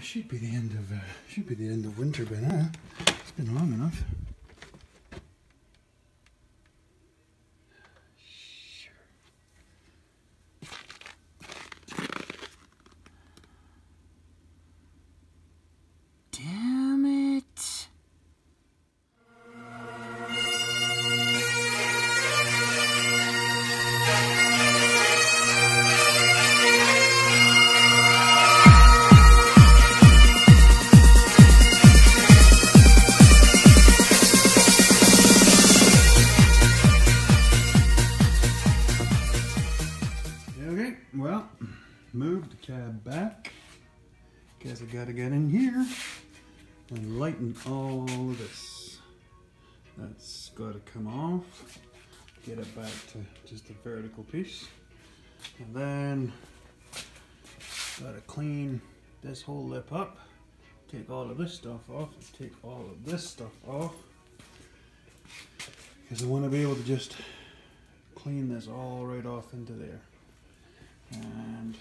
Should be the end of winter by now. It's been long enough. Damn it. Okay, well, move the cab back. Guess I gotta get in here and lighten all of this. That's gotta come off. Get it back to just a vertical piece. And then gotta clean this whole lip up. Take all of this stuff off. Take all of this stuff off. Because I want to be able to just clean this all right off into there. And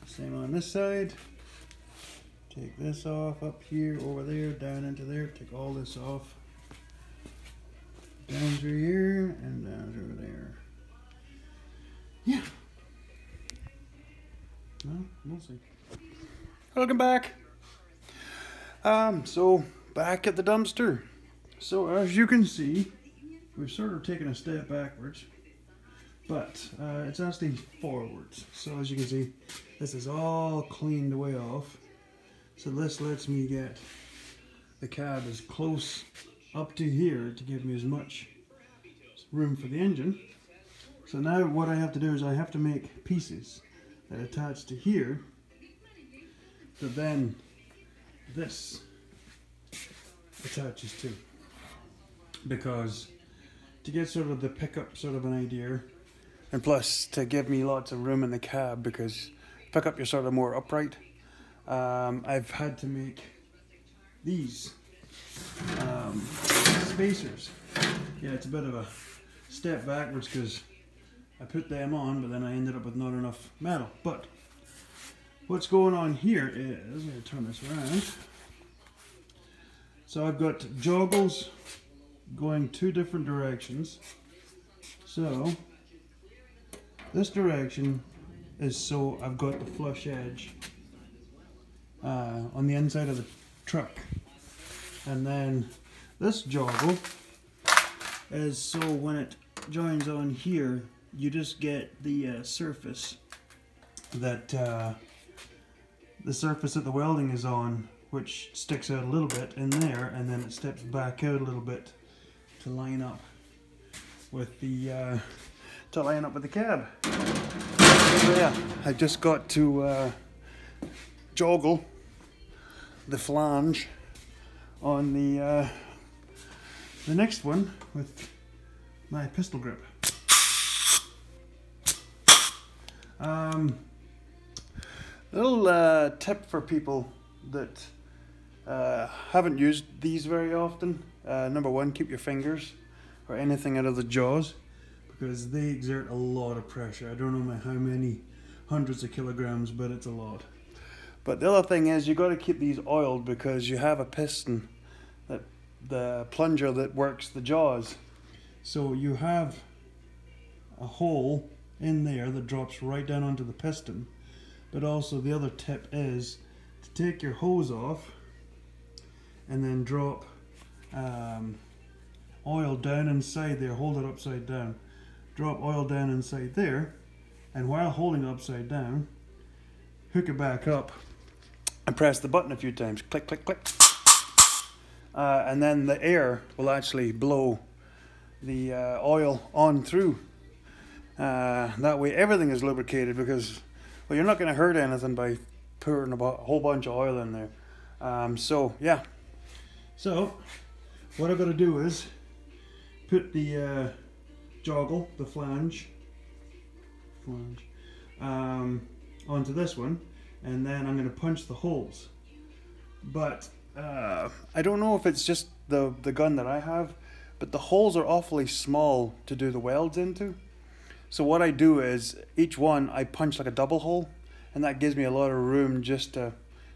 same on this side. Take this off up here, over there, down into there. Take all this off. Down through here and down through there. Yeah. Well, we'll see. Welcome back. So back at the dumpster. So as you can see, we've sort of taken a step backwards. But it's actually forwards. So as you can see, this is all cleaned away off. So this lets me get the cab as close up to here to give me as much room for the engine. So now what I have to do is I have to make pieces that attach to here that then this attaches to. Because to get sort of the pickup sort of an idea, and plus to give me lots of room in the cab, because pickup you're sort of more upright, I've had to make these spacers. Yeah, it's a bit of a step backwards because I put them on, but then I ended up with not enough metal. But what's going on here is, I'm going to turn this around. So I've got joggles going two different directions. So this direction is so I've got the flush edge on the inside of the truck, and then this joggle is so when it joins on here, you just get the surface that the surface that the welding is on, which sticks out a little bit in there, and then it steps back out a little bit to line up with the cab. So yeah, I just got to joggle the flange on the next one with my pistol grip. Little tip for people that haven't used these very often. Number one, keep your fingers or anything out of the jaws, because they exert a lot of pressure. I don't know how many hundreds of kilograms, but it's a lot. But the other thing is you got to keep these oiled, because you have a piston, that the plunger that works the jaws. So you have a hole in there that drops right down onto the piston. But also the other tip is to take your hose off and then drop oil down inside there, hold it upside down. Drop oil down inside there, and while holding it upside down, hook it back up and press the button a few times. Click, click, click. And then the air will actually blow the oil on through. That way everything is lubricated, because well, you're not going to hurt anything by pouring a whole bunch of oil in there. So yeah. So what I've got to do is put the joggle, the flange onto this one, and then I'm going to punch the holes. But I don't know if it's just the gun that I have, but the holes are awfully small to do the welds into. So what I do is each one I punch like a double hole, and that gives me a lot of room just to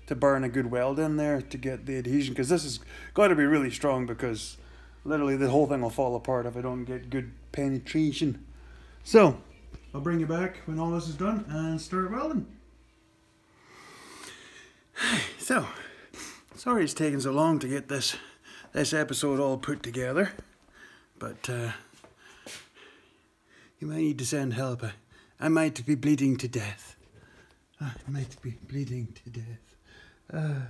to burn a good weld in there to get the adhesion, because this has got to be really strong, because literally the whole thing will fall apart if I don't get good penetration. So I'll bring you back when all this is done and start welding. So sorry it's taken so long to get this episode all put together, but you might need to send help. I might be bleeding to death. I might be bleeding to death.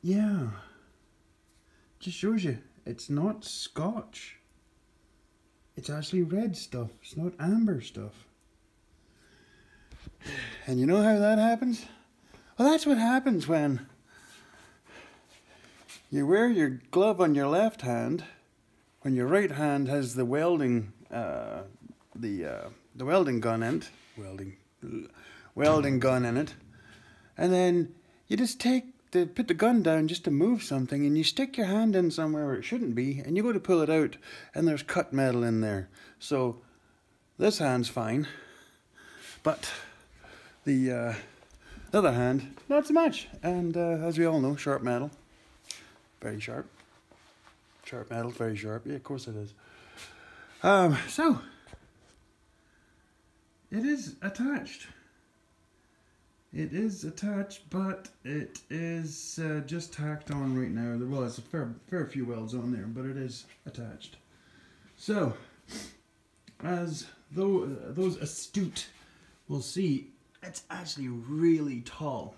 Yeah, just shows you it's not Scotch. It's actually red stuff. It's not amber stuff. And you know how that happens? Well, that's what happens when you wear your glove on your left hand, when your right hand has the welding, the welding gun in it, welding gun in it, and then you just put the gun down just to move something, and you stick your hand in somewhere where it shouldn't be, and you go to pull it out, and there's cut metal in there. So this hand's fine, but the other hand, not so much. And as we all know, sharp metal, very sharp. Sharp metal, very sharp. Yeah, of course it is. So it is attached. It is attached, but it is just tacked on right now. Well, it's a fair few welds on there, but it is attached. So, as though those astute will see, it's actually really tall.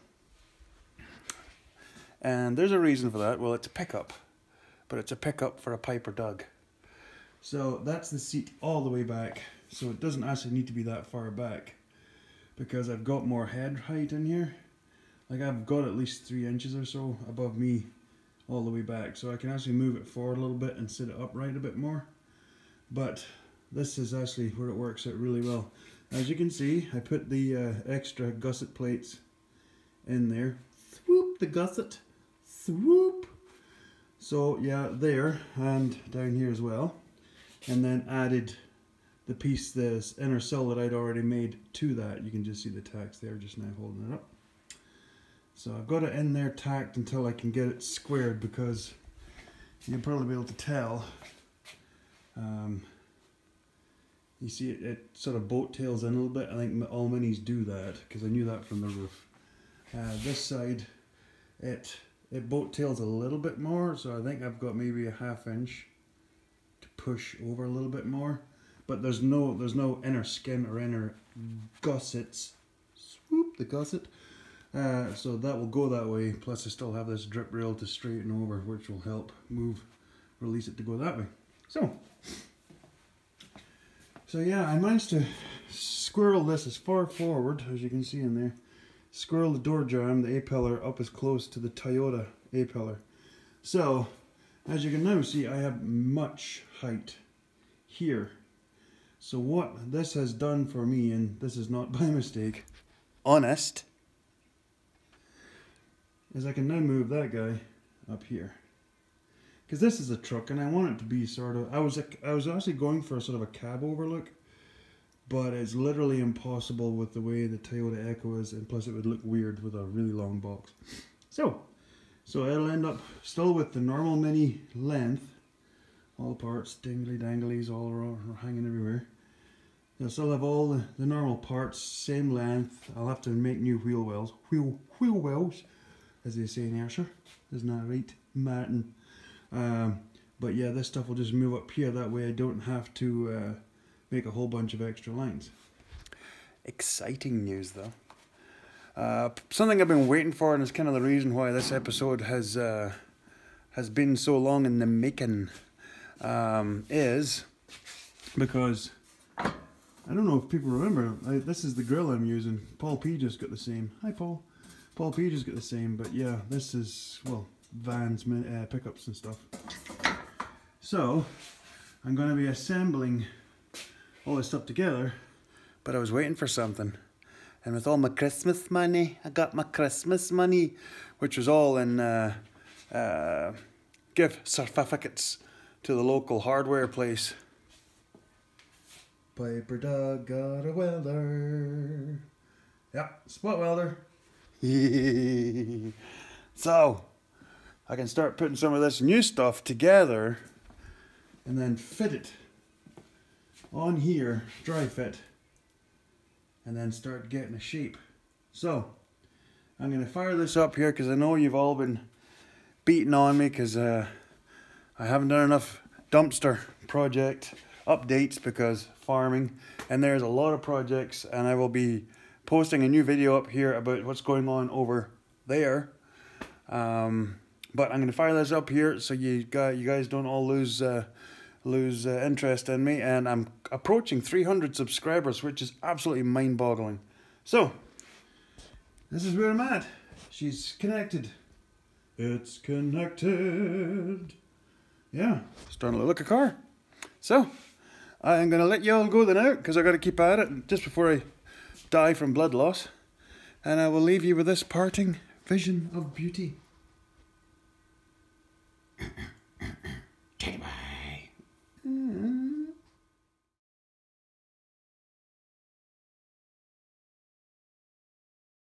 And there's a reason for that. Well, it's a pickup, but it's a pickup for a Piper Doug. So that's the seat all the way back. So it doesn't actually need to be that far back, because I've got more head height in here. Like, I've got at least 3 inches or so above me all the way back, so I can actually move it forward a little bit and sit it upright a bit more. But this is actually where it works out really well. As you can see, I put the extra gusset plates in there. Swoop the gusset, swoop. So yeah, there and down here as well, and then added the piece, this inner sill that I'd already made to that. You can just see the tacks there just now holding it up. So I've got it in there tacked until I can get it squared, because you'll probably be able to tell. You see it sort of boat tails in a little bit. I think all minis do that, because I knew that from the roof. This side, it boat tails a little bit more, so I think I've got maybe a ½ inch to push over a little bit more. But there's no inner skin or inner gussets. Swoop the gusset. So that will go that way. Plus I still have this drip rail to straighten over, which will help release it to go that way. So yeah, I managed to squirrel this as far forward as you can see in there. Squirrel the door jamb, the A-pillar, up as close to the Toyota A-pillar. So as you can now see, I have much height here. So what this has done for me, and this is not by mistake, honest, is I can now move that guy up here. Because this is a truck, and I want it to be sort of, I was actually going for a sort of a cab overlook, but it's literally impossible with the way the Toyota Echo is, and plus it would look weird with a really long box. So it'll end up still with the normal Mini length, all parts, dingly danglies all around, hanging everywhere. They'll still have all the normal parts, same length. I'll have to make new wheel wells, wheel wells, as they say in Ayrshire. Isn't that right, Martin? But yeah, this stuff will just move up here. That way I don't have to make a whole bunch of extra lines. Exciting news, though. Something I've been waiting for, and it's kind of the reason why this episode has been so long in the making, is because I don't know if people remember, this is the grill I'm using. Paul P just got the same. Hi, Paul. Paul P just got the same, but yeah, this is, well, vans, pickups and stuff. So I'm going to be assembling all this stuff together, but I was waiting for something, and with all my Christmas money, I got my Christmas money, which was all in gift certificates to the local hardware place. Piper Doug got a welder. Yeah, spot welder. So, I can start putting some of this new stuff together and then fit it on here, dry fit, and then start getting a shape. So, I'm going to fire this up here because I know you've all been beating on me because I haven't done enough dumpster project updates because farming, and there's a lot of projects, and I will be posting a new video up here about what's going on over there. But I'm going to fire this up here so you guys don't all lose interest in me, and I'm approaching 300 subscribers, which is absolutely mind-boggling. So this is where I'm at. She's connected. It's connected. Yeah, starting to look like a car. So I'm gonna let you all go then out because I got to keep at it just before I die from blood loss, and I will leave you with this parting vision of beauty. Bye.